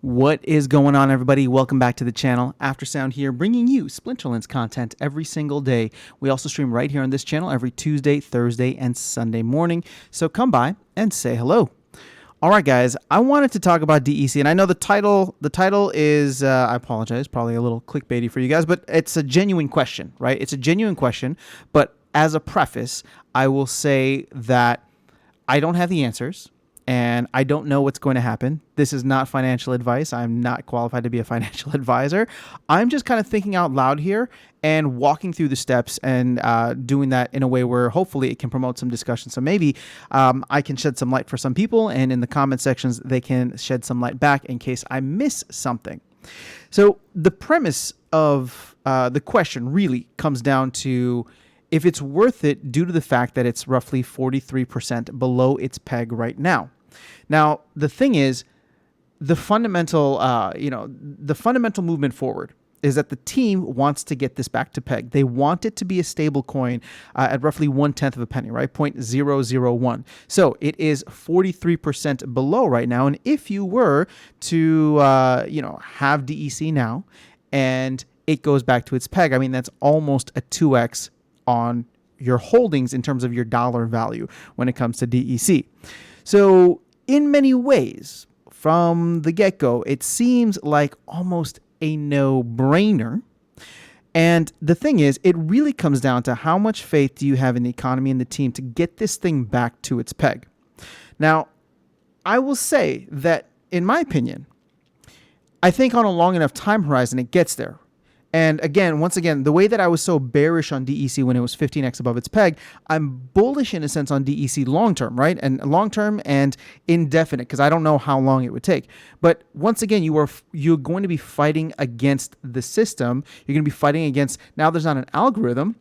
What is going on, everybody? Welcome back to the channel. Aftersound here, bringing you Splinterlands content every single day. We also stream right here on this channel every Tuesday, Thursday, and Sunday morning. So come by and say hello. All right, guys, I wanted to talk about DEC, and I know the title is, I apologize, probably a little clickbaity for you guys, but it's a genuine question, right? It's a genuine question, but as a preface, I will say that I don't have the answers. And I don't know what's going to happen. This is not financial advice. I'm not qualified to be a financial advisor. I'm just kind of thinking out loud here and walking through the steps and doing that in a way where hopefully it can promote some discussion. So maybe I can shed some light for some people, and in the comment sections, they can shed some light back in case I miss something. So the premise of the question really comes down to if it's worth it due to the fact that it's roughly 43% below its peg right now. Now, the thing is, the fundamental, the fundamental movement forward is that the team wants to get this back to peg. They want it to be a stable coin at roughly 1/10 of a penny, right? 0.001. So it is 43% below right now. And if you were to, have DEC now and it goes back to its peg, I mean, that's almost a 2x on your holdings in terms of your dollar value when it comes to DEC. So in many ways, from the get-go, it seems like almost a no-brainer. And the thing is, it really comes down to how much faith do you have in the economy and the team to get this thing back to its peg. Now, I will say that, in my opinion, I think on a long enough time horizon, it gets there. And again, once again, the way that I was so bearish on DEC when it was 15x above its peg, I'm bullish in a sense on DEC long-term, right? And long-term and indefinite, because I don't know how long it would take. But once again, you're going to be fighting against the system. You're going to be fighting against, now there's not an algorithm,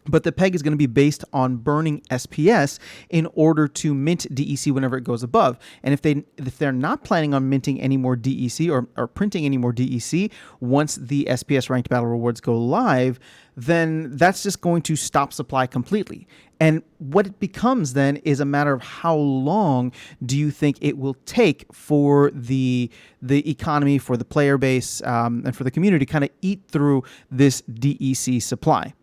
but the peg is going to be based on burning SPS in order to mint DEC whenever it goes above. And if they're not planning on minting any more DEC or printing any more DEC once the SPS ranked battle rewards go live, then that's just going to stop supply completely. And what it becomes then is a matter of how long do you think it will take for the economy, for the player base, and for the community to kind of eat through this DEC supply.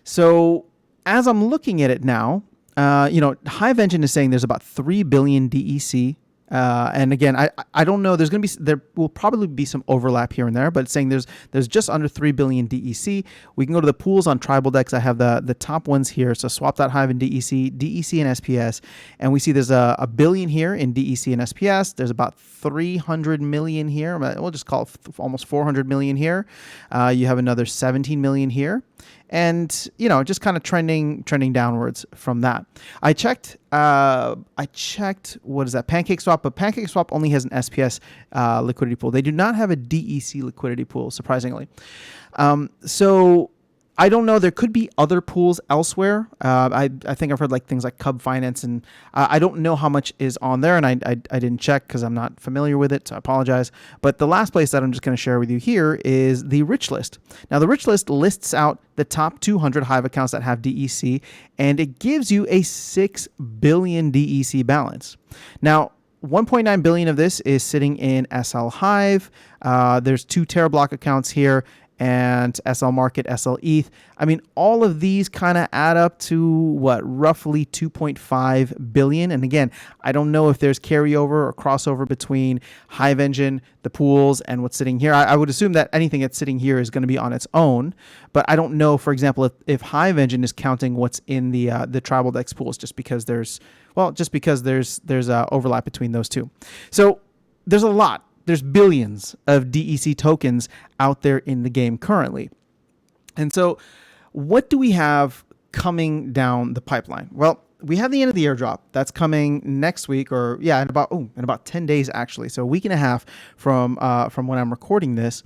So as I'm looking at it now, Hive Engine is saying there's about 3 billion DEC. And again, I don't know. There will probably be some overlap here and there, but it's saying there's just under 3 billion DEC. We can go to the pools on TribalDex. I have the top ones here. So Swap.Hive and DEC and SPS, and we see there's a billion here in DEC and SPS. There's about 300 million here. We'll just call it almost 400 million here. You have another 17 million here. And, just kind of trending downwards from that. I checked, what is that? PancakeSwap, but PancakeSwap only has an SPS liquidity pool. They do not have a DEC liquidity pool, surprisingly. So I don't know. There could be other pools elsewhere. I think I've heard things like Cub Finance, and I don't know how much is on there, and I didn't check because I'm not familiar with it, so I apologize. But the last place that I'm just going to share with you here is the Rich List. Now, the Rich List lists out the top 200 Hive accounts that have DEC, and it gives you a 6 billion DEC balance. Now, 1.9 billion of this is sitting in SL Hive. There's 2 TerraBlock accounts here, and SL Market, SL ETH. I mean, all of these kind of add up to roughly 2.5 billion. And again, I don't know if there's carryover or crossover between Hive Engine, the pools, and what's sitting here. I would assume that anything that's sitting here is going to be on its own, but I don't know, for example, if Hive Engine is counting what's in the TribalDex pools, just because there's overlap between those two. So there's a lot. There's billions of DEC tokens out there in the game currently. And so what do we have coming down the pipeline? Well, we have the end of the airdrop. That's coming next week, or in about 10 days, actually. So a week and a half from when I'm recording this.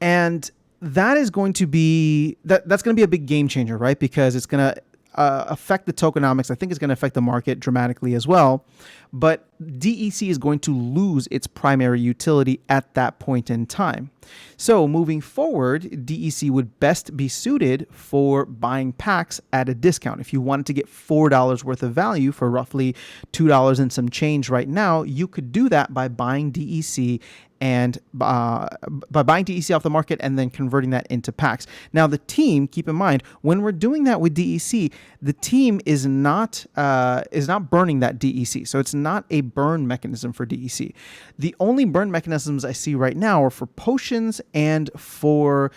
And that is going to be, that's going to be a big game changer, right? Because it's going to affect the tokenomics. I think it's going to affect the market dramatically as well. But DEC is going to lose its primary utility at that point in time. So moving forward, DEC would best be suited for buying packs at a discount. If you wanted to get $4 worth of value for roughly $2 and some change right now, you could do that by buying DEC and by buying DEC off the market and then converting that into packs. Now, the team, keep in mind, when we're doing that with DEC, the team is not burning that DEC. So it's not a burn mechanism for DEC. The only burn mechanisms I see right now are for potions and for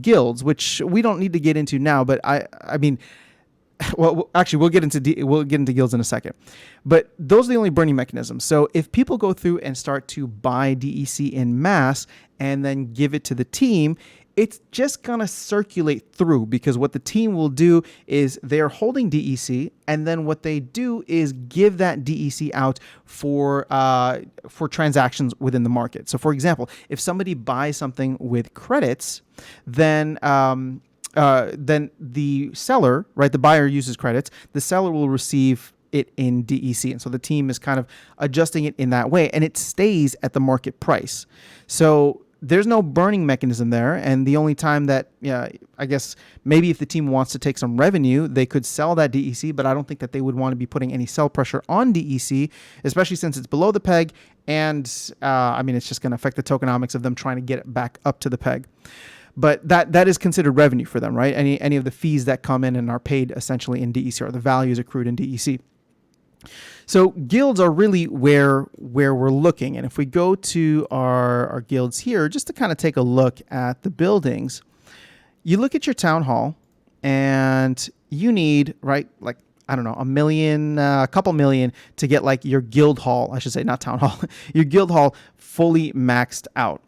guilds, which we don't need to get into now. But I mean. Well, actually, we'll get into guilds in a second, but those are the only burning mechanisms. So if people go through and start to buy DEC in mass and then give it to the team, it's just gonna circulate through, because what the team will do is they're holding DEC, and then what they do is give that DEC out for transactions within the market. So, for example, if somebody buys something with credits, then the seller, right, the buyer uses credits, the seller will receive it in DEC. And so the team is kind of adjusting it in that way, and it stays at the market price. So there's no burning mechanism there. And the only time that, I guess maybe if the team wants to take some revenue, they could sell that DEC, but I don't think that they would want to be putting any sell pressure on DEC, especially since it's below the peg. And it's just going to affect the tokenomics of them trying to get it back up to the peg. But that is considered revenue for them, right? Any of the fees that come in and are paid essentially in DEC, or the values accrued in DEC. So guilds are really where we're looking. And if we go to our guilds here, just to kind of take a look at the buildings, you look at your town hall and you need, right, like, I don't know, $1 million, a couple million to get like your guild hall, I should say, not town hall, your guild hall fully maxed out.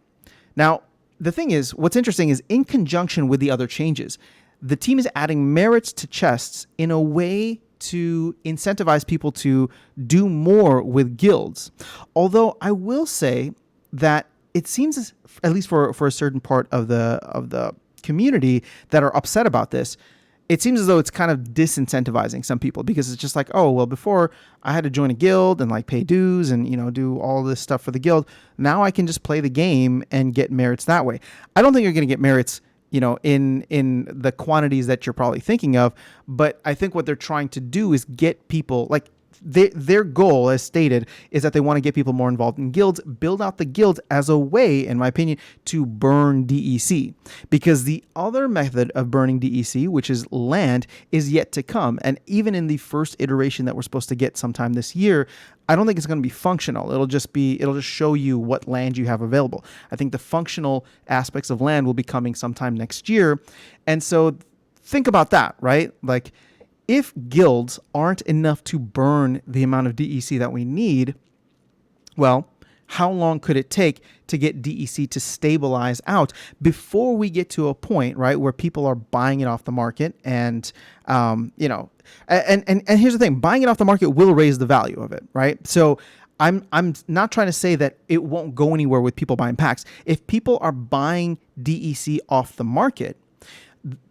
Now, the thing is, what's interesting is in conjunction with the other changes, the team is adding merits to chests in a way to incentivize people to do more with guilds. Although I will say that it seems, at least for a certain part of the community that are upset about this, it seems as though it's kind of disincentivizing some people, because it's just like, oh, well, before I had to join a guild and like pay dues and, do all this stuff for the guild. Now I can just play the game and get merits that way. I don't think you're going to get merits, in the quantities that you're probably thinking of, but I think what they're trying to do is get people, like, their goal, as stated, is that they want to get people more involved in guilds, build out the guilds as a way, in my opinion, to burn DEC. Because the other method of burning DEC, which is land, is yet to come. And even in the first iteration that we're supposed to get sometime this year, I don't think it's going to be functional. It'll just show you what land you have available. I think the functional aspects of land will be coming sometime next year. And so think about that, right? Like, if guilds aren't enough to burn the amount of DEC that we need, well, how long could it take to get DEC to stabilize out before we get to a point, right, where people are buying it off the market? And, and here's the thing, buying it off the market will raise the value of it, right? So I'm not trying to say that it won't go anywhere with people buying packs. If people are buying DEC off the market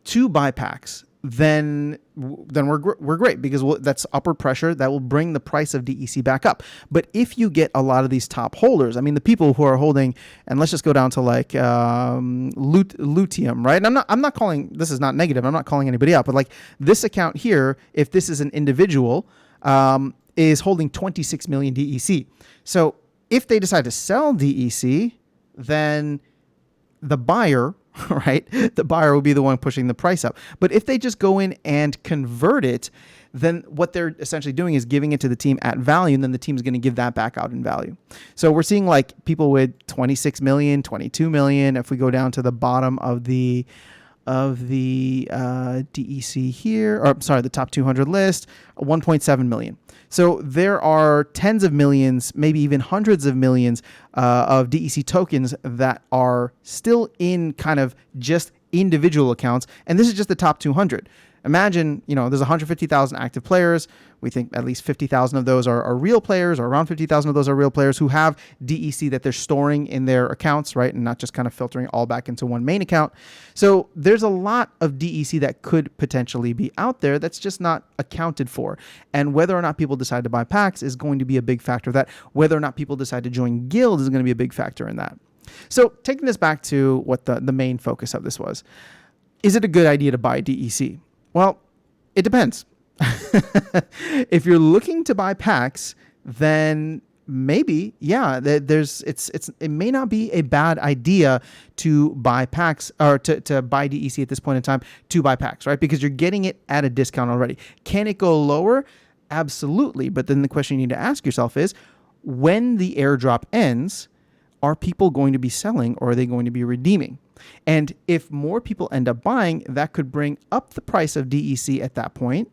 to buy packs, then we're great, because that's upward pressure that will bring the price of DEC back up. But if you get a lot of these top holders, I mean, the people who are holding, and let's just go down to like Lutium, right? And I'm not calling, this is not negative, I'm not calling anybody out, but like this account here, if this is an individual, is holding 26 million DEC. So if they decide to sell DEC, then the buyer, right, the buyer will be the one pushing the price up. But if they just go in and convert it, then what they're essentially doing is giving it to the team at value, and then the team's going to give that back out in value. So we're seeing like people with 26 million, 22 million. If we go down to the bottom of the DEC here, or sorry, the top 200 list, 1.7 million. So there are tens of millions, maybe even hundreds of millions of DEC tokens that are still in kind of just individual accounts. And this is just the top 200. Imagine, there's 150,000 active players. We think at least 50,000 of those are real players, or around 50,000 of those are real players who have DEC that they're storing in their accounts, right? And not just kind of filtering all back into one main account. So there's a lot of DEC that could potentially be out there that's just not accounted for. And whether or not people decide to buy packs is going to be a big factor of that. Whether or not people decide to join guilds is going to be a big factor in that. So taking this back to what the main focus of this was, is it a good idea to buy DEC? Well, it depends. If you're looking to buy packs, then maybe, yeah, it may not be a bad idea to buy packs, or to buy DEC at this point in time to buy packs, right? Because you're getting it at a discount already. Can it go lower? Absolutely. But then the question you need to ask yourself is, when the airdrop ends, are people going to be selling, or are they going to be redeeming? And if more people end up buying, that could bring up the price of DEC at that point,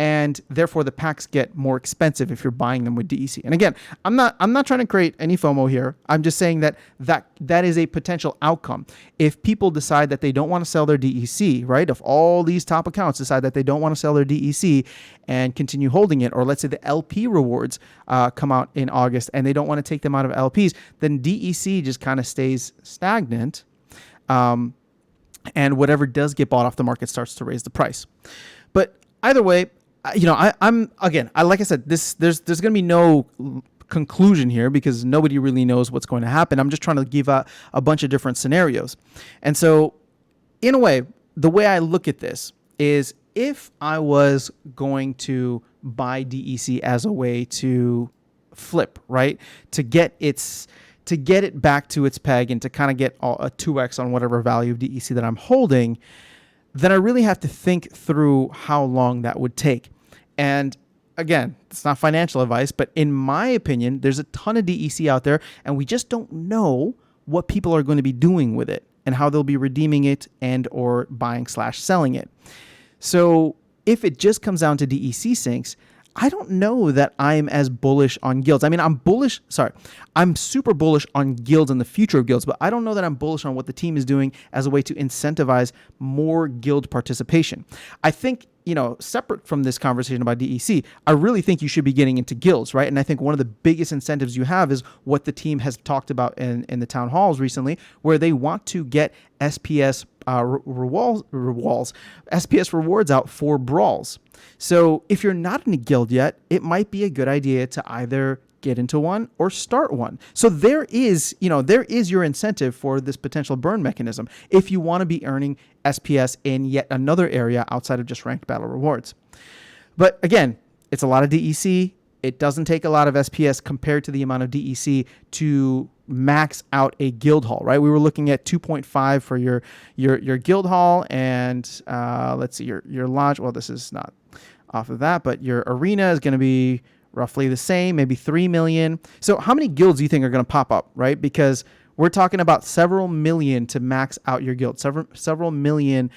and therefore the packs get more expensive if you're buying them with DEC. And again, I'm not trying to create any FOMO here. I'm just saying that is a potential outcome. If people decide that they don't want to sell their DEC, right? If all these top accounts decide that they don't want to sell their DEC and continue holding it, or let's say the LP rewards come out in August and they don't want to take them out of LPs, then DEC just kind of stays stagnant. And whatever does get bought off the market starts to raise the price. But either way, I'm again, like I said, there's going to be no conclusion here because nobody really knows what's going to happen. I'm just trying to give a bunch of different scenarios. And so in a way, the way I look at this is, if I was going to buy DEC as a way to flip, right, to get it back to its peg and to kind of get a 2x on whatever value of DEC that I'm holding, then I really have to think through how long that would take. And again, it's not financial advice, but in my opinion, there's a ton of DEC out there, and we just don't know what people are going to be doing with it and how they'll be redeeming it and or buying/selling it. So if it just comes down to DEC sinks, I don't know that I'm as bullish on guilds. I mean, I'm super bullish on guilds and the future of guilds, but I don't know that I'm bullish on what the team is doing as a way to incentivize more guild participation. I think, separate from this conversation about DEC, I really think you should be getting into guilds, right? And I think one of the biggest incentives you have is what the team has talked about in the town halls recently, where they want to get SPS SPS rewards out for brawls. So if you're not in a guild yet, it might be a good idea to either get into one or start one. So there is your incentive for this potential burn mechanism if you want to be earning SPS in yet another area outside of just ranked battle rewards. But again, it's a lot of DEC. It doesn't take a lot of SPS compared to the amount of DEC to max out a guild hall, right? We were looking at 2.5 for your guild hall, and let's see, your lodge. Well, this is not off of that, but your arena is going to be roughly the same, maybe 3 million. So how many guilds do you think are going to pop up, right? Because we're talking about several million to max out your guild, several million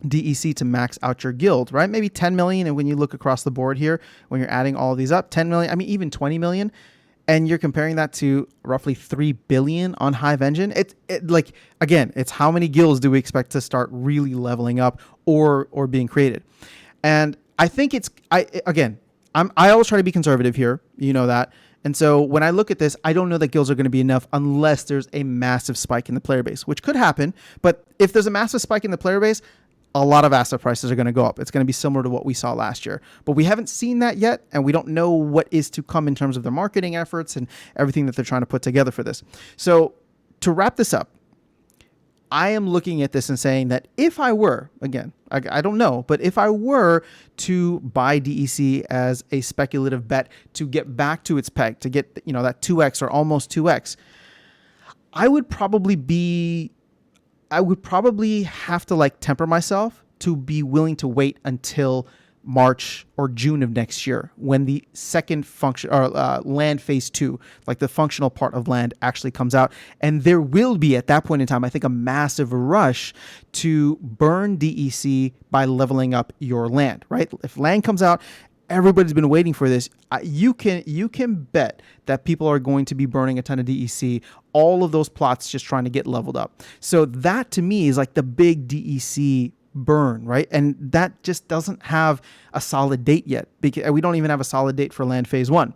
DEC to max out your guild, right? Maybe 10 million. And when you look across the board here, when you're adding all of these up, 10 million, I mean, even 20 million, and you're comparing that to roughly 3 billion on Hive Engine. Again, it's how many guilds do we expect to start really leveling up or being created? And I think I always try to be conservative here, you know that. And so when I look at this, I don't know that guilds are going to be enough unless there's a massive spike in the player base, which could happen. But if there's a massive spike in the player base, a lot of asset prices are going to go up. It's going to be similar to what we saw last year. But we haven't seen that yet, and we don't know what is to come in terms of their marketing efforts and everything that they're trying to put together for this. So to wrap this up, I am looking at this and saying that if I were, again, I don't know, but if I were to buy DEC as a speculative bet to get back to its peg, to get, that 2x or almost 2x, I would probably have to temper myself to be willing to wait until March or June of next year when the second function or land phase 2, like the functional part of land, actually comes out. And there will be at that point in time, I think, a massive rush to burn DEC by leveling up your land, right? If land comes out, everybody's been waiting for this. You can bet that people are going to be burning a ton of DEC, all of those plots just trying to get leveled up. So that to me is like the big DEC burn, right? And that just doesn't have a solid date yet, because we don't even have a solid date for land phase 1.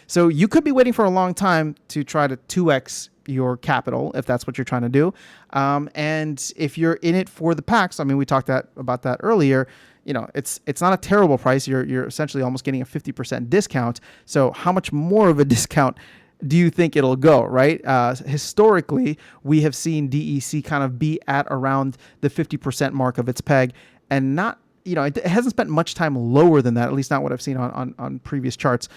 So you could be waiting for a long time to try to 2x your capital if that's what you're trying to do. And if you're in it for the packs, I mean, we talked about that earlier. It's not a terrible price. You're essentially almost getting a 50% discount. So how much more of a discount do you think it'll go, right? Historically, we have seen DEC kind of be at around the 50% mark of its peg, and not, it hasn't spent much time lower than that, at least not what I've seen on previous charts,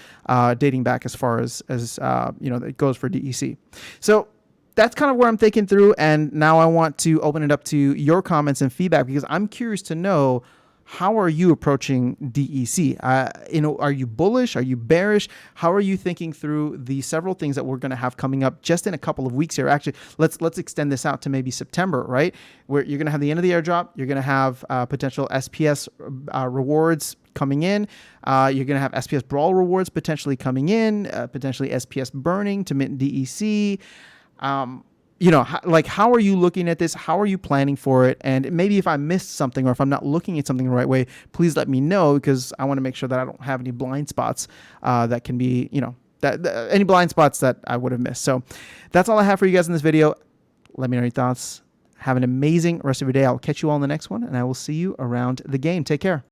dating back as far as it goes for DEC. So that's kind of where I'm thinking through. And now I want to open it up to your comments and feedback, because I'm curious to know, how are you approaching DEC? Are you bullish? Are you bearish? How are you thinking through the several things that we're going to have coming up just in a couple of weeks here? Actually, let's extend this out to maybe September, right? Where you're going to have the end of the airdrop. You're going to have potential SPS rewards coming in. You're going to have SPS Brawl rewards potentially coming in, potentially SPS burning to mint DEC. How are you looking at this? How are you planning for it? And maybe if I missed something, or if I'm not looking at something the right way, please let me know, because I want to make sure that I don't have any blind spots that can be, any blind spots that I would have missed. So that's all I have for you guys in this video. Let me know your thoughts. Have an amazing rest of your day. I'll catch you all in the next one, and I will see you around the game. Take care.